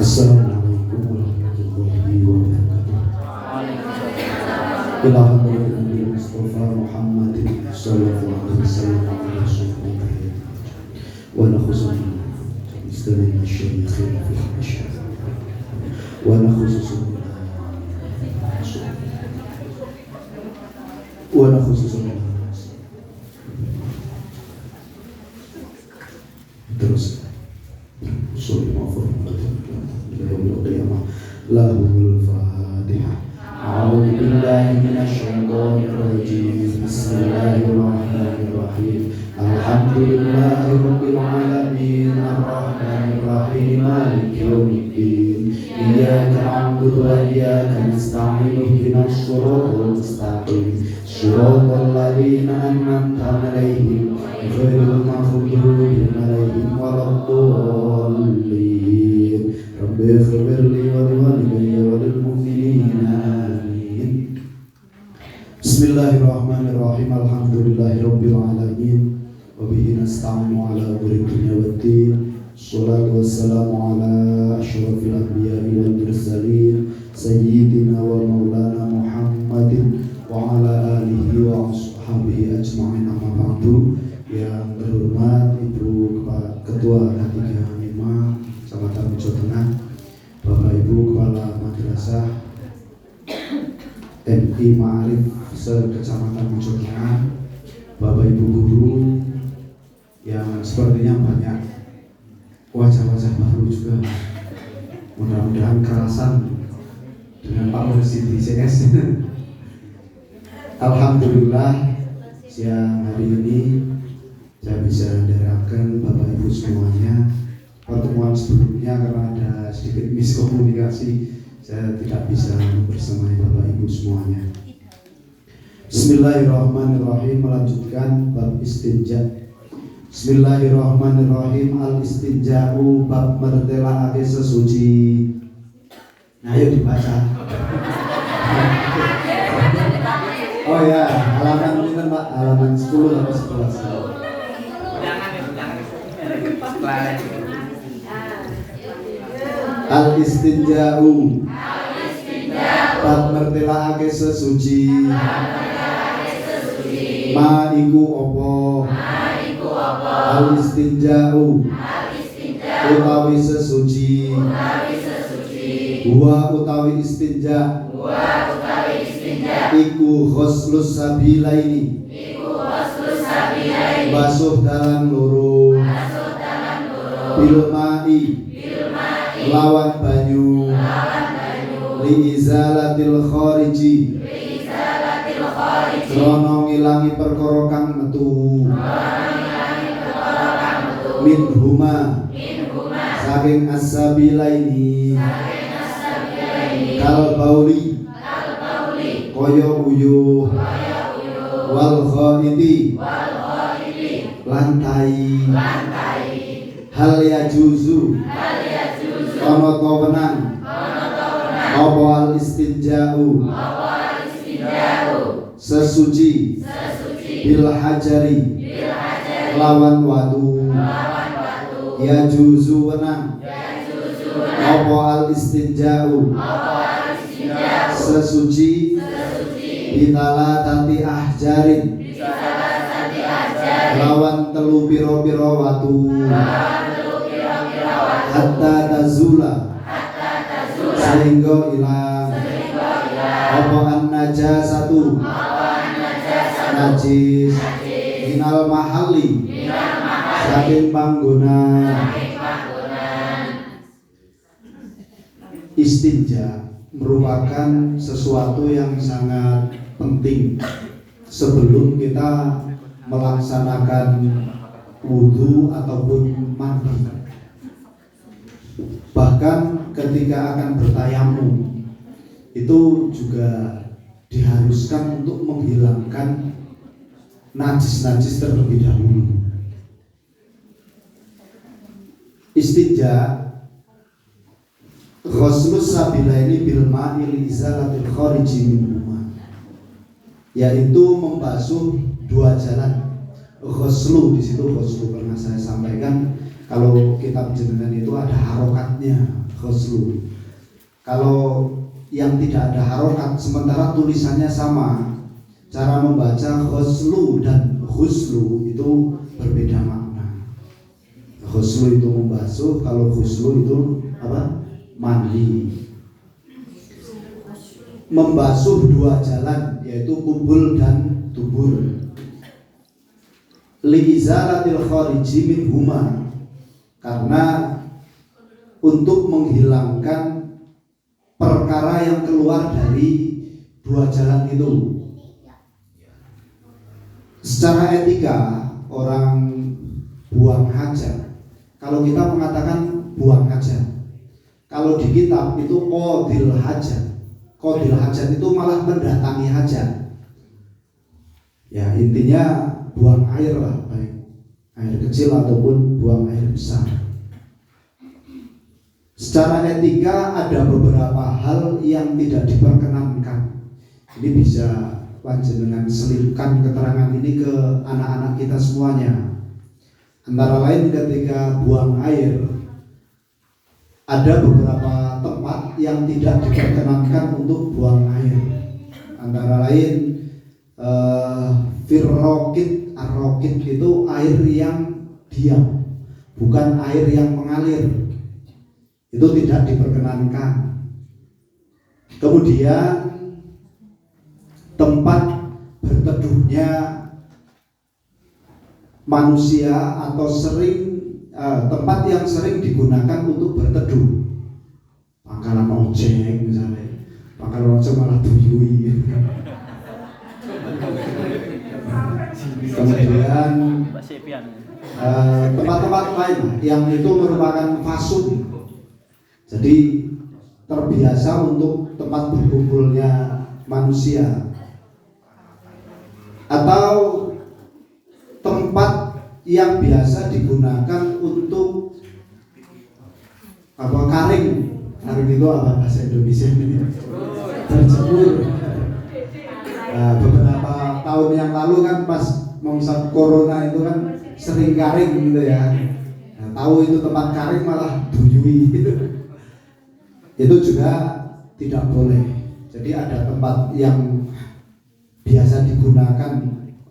Assalamualaikum warahmatullahi wabarakatuh. Ila hadratin Nabi Mustafa Muhammadin sallallahu alaihi wasallam wa nakhususan istilahnya syekh fi masyarakat wa nakhususan terus usul mafhum yaumil qiyamah lahul fatihah. A'udzu billahi minasyaitonir rajim. Bismillahirrahmanirrahim. Alhamdulillahirabbil alamin arrahmanir rahim maliki yaumiddin. Iyyaka na'budu wa iyyaka nasta'in ihdinas siratal mustaqim. Shiratal ladzina an'amta 'alaihim ghairil maghdubi 'alaihim waladdallin. Rabbi ighfirli wa liwalidayya wa lil mu'minina amin. Bismillahirrahmanirrahim. Alhamdulillahirabbil alamin wa bihi nasta'inu 'ala umuri dunya waddin. Shalatu wassalamu 'ala asyrafil anbiya'i wal mursalin sayyidina wa maulana Muhammadin wa 'ala alihi wa ashabihi ajma'in. Amma ba'du. Yang terhormat Ibu Ketua Ketiga Imam Kecamatan Mojo Tengah, Bapak Ibu Kepala Madrasah MI Ma'arif se-Kecamatan Mojo Tengah, Bapak Ibu guru yang sepertinya banyak wajah-wajah baru juga, mudah-mudahan kerasan dengan Pak Presiden CS. Alhamdulillah siang hari ini saya bisa mendengarkan Bapak Ibu semuanya. Pertemuan sebelumnya karena ada sedikit miskomunikasi, saya tidak bisa bersamai Bapak Ibu semuanya. Bismillahirrahmanirrahim. Melanjutkan bab istinja. Bismillahirrahmanirrahim. Al-istinja'u bab mertelaake sesuci. Nah, ayo dibaca. Oh ya, halaman ini Pak, halaman 10 sampai 11. Al-istinja'u bab mertelaake sesuci. Ma iku apa? Al-istinja'u utawi sesuci. Wa utawi istinja. Iku khoslus sabilaini. Basuh dalam loro. Bil ma'i lawan banyu. Li izalatil khariji krono ngilangi perkara kang metu. Min huma saking as-sabilaini. Kal bauli kaya uyuh. Wal ghaiti lantai. Hal yajuzu ana ta wenang apa al istinja'u sesuci bil hajari lawan watu. Yajuzu wenang apa al istinja'u sesuci bitala tati ahjarin lawan telu piro-piro watu. Hatta tazula sehingga ilang apa an-najasatu najis minal mahalli saking panggonan. Istinja merupakan sesuatu yang sangat penting sebelum kita melaksanakan wudhu ataupun mandi. Bahkan ketika akan bertayamum itu juga diharuskan untuk menghilangkan najis-najis terlebih dahulu. Istinja ghuslus sabilaini bil ma'i li izalatil khariji minhuma, yaitu membasuh dua jalan. Ghuslu di situ ghuslu pernah saya sampaikan, kalau kitab jenengan itu ada harokatnya. ghuslu. Kalau yang tidak ada harokat sementara tulisannya sama, cara membaca ghuslu dan ghuslu itu berbeda makna. Ghuslu itu membasuh, kalau ghuslu itu apa? Mandi. Membasuh dua jalan, yaitu kubul dan dubur. Li'izalatil khariji minhuma, karena untuk menghilangkan perkara yang keluar dari dua jalan itu. Secara etika orang buang hajat, kalau kita mengatakan buang hajat, kalau di kitab itu qadil hajat. Qadil hajat itu malah mendatangi hajat. Ya intinya buang air lah, baik air kecil ataupun buang air besar. Secara etika ada beberapa hal yang tidak diperkenankan. Ini bisa panjenengan selipkan keterangan ini ke anak-anak kita semuanya. Antara lain ketika buang air, ada beberapa tempat yang tidak diperkenankan untuk buang air. Antara lain firrokit, arrokit itu air yang diam, bukan air yang mengalir. Itu tidak diperkenankan. Kemudian tempat berteduhnya manusia atau tempat yang sering digunakan untuk berteduh, pangkalan ojek misalnya, pangkalan ojek malah buyui. Kemudian tempat-tempat lain yang itu merupakan fasum, jadi terbiasa untuk tempat berkumpulnya manusia, atau tempat yang biasa digunakan untuk karing itu apa bahasa Indonesia ini? Berjemur. Beberapa tahun yang lalu kan pas masa corona itu kan sering karing gitu ya. Nah, tahu itu tempat karing malah buyui. Itu juga tidak boleh. Jadi ada tempat yang biasa digunakan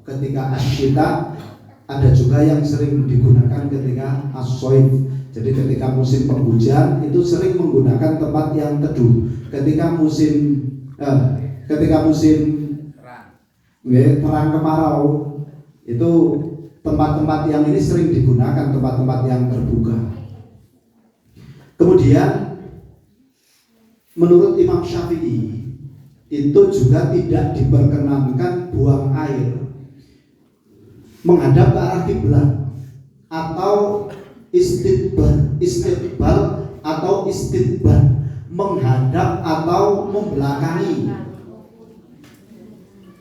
ketika asyita, ada juga yang sering digunakan ketika as-soif. Jadi ketika musim penghujan itu sering menggunakan tempat yang teduh. Ketika musim terang kemarau itu tempat-tempat yang ini sering digunakan, tempat-tempat yang terbuka. Kemudian menurut Imam Syafi'i itu juga tidak diperkenankan buang air menghadap ke arah kiblat atau istidbal atau istidbar, menghadap atau membelakangi.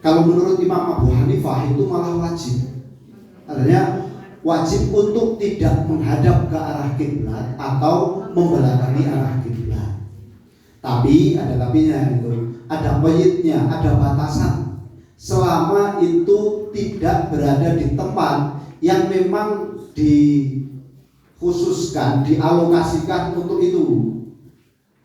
Kalau menurut Imam Abu Hanifah itu malah wajib. Artinya wajib untuk tidak menghadap ke arah kiblat atau membelakangi arah kiblat. Tapi ada tapinya itu, ada qaidnya, ada batasan. Selama itu tidak berada di tempat yang memang dikhususkan, dialokasikan untuk itu.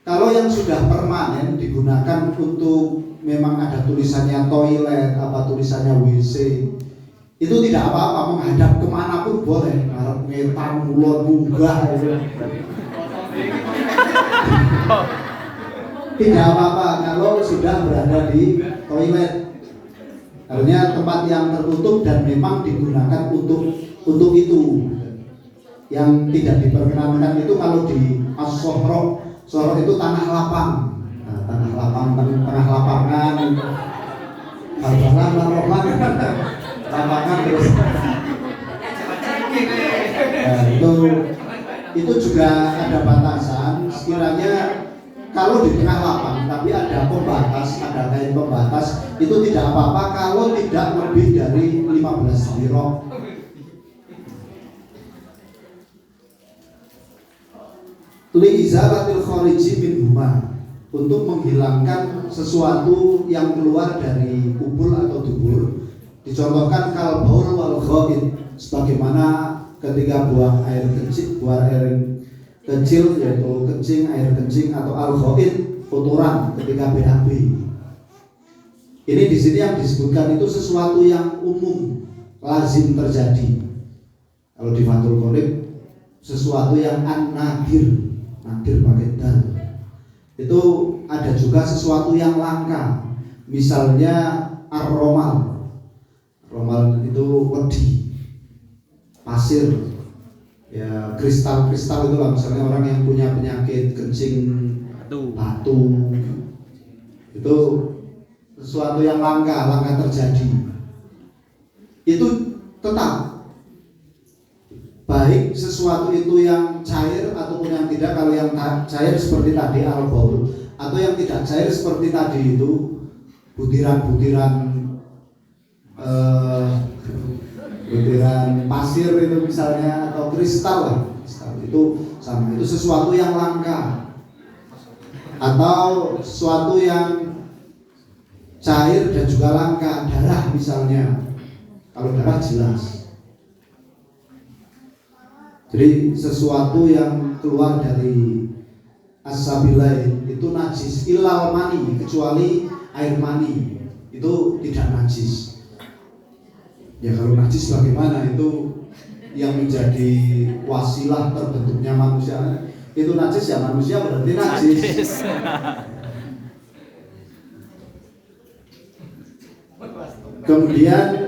Kalau yang sudah permanen digunakan untuk memang ada tulisannya toilet, apa tulisannya WC, itu tidak apa-apa, menghadap kemanapun boleh, ngarep ngetan, mulon, munggah, tidak apa-apa kalau sudah berada di toilet. Artinya tempat yang tertutup dan memang digunakan untuk itu. Yang tidak diperkenankan itu kalau di as-sohro, sohro itu tanah lapang. Nah, tanah lapang, tengah lapangan, lapangan terus. Nah, itu juga ada batasan. Sekiranya kalau di tengah lapang tapi ada pembatas, ada kain pembatas, itu tidak apa-apa kalau tidak lebih dari 15 dirok. Li'izalatil khariji minhuma, untuk menghilangkan sesuatu yang keluar dari kubul atau dubur. Dicontohkan kal baul wal ghaid, sebagaimana ketika buang air kecil, buang air kecil yaitu kencing, air kencing atau al-ghaid, kotoran ketika BAB. Ini di sini yang disebutkan itu sesuatu yang umum, lazim terjadi. Kalau di Fathul Qorib sesuatu yang nadir, nadir pakai dal. Itu ada juga sesuatu yang langka. Misalnya ar-romal. Romal itu wedi, pasir, ya kristal-kristal itu lah. Misalnya orang yang punya penyakit kencing batu, itu sesuatu yang langka terjadi. Itu tetap baik sesuatu itu yang cair ataupun yang tidak. Kalau yang cair seperti tadi al-baul, atau yang tidak cair seperti tadi itu butiran-butiran butiran pasir itu misalnya, atau kristal lah, itu sama, itu sesuatu yang langka. Atau sesuatu yang cair dan juga langka, darah misalnya. Kalau darah jelas. Jadi sesuatu yang keluar dari as-sabilain itu najis, ilal mani, kecuali air mani itu tidak najis. Ya kalau najis bagaimana? Itu yang menjadi wasilah terbentuknya manusia. Itu najis ya, manusia berarti najis. Kemudian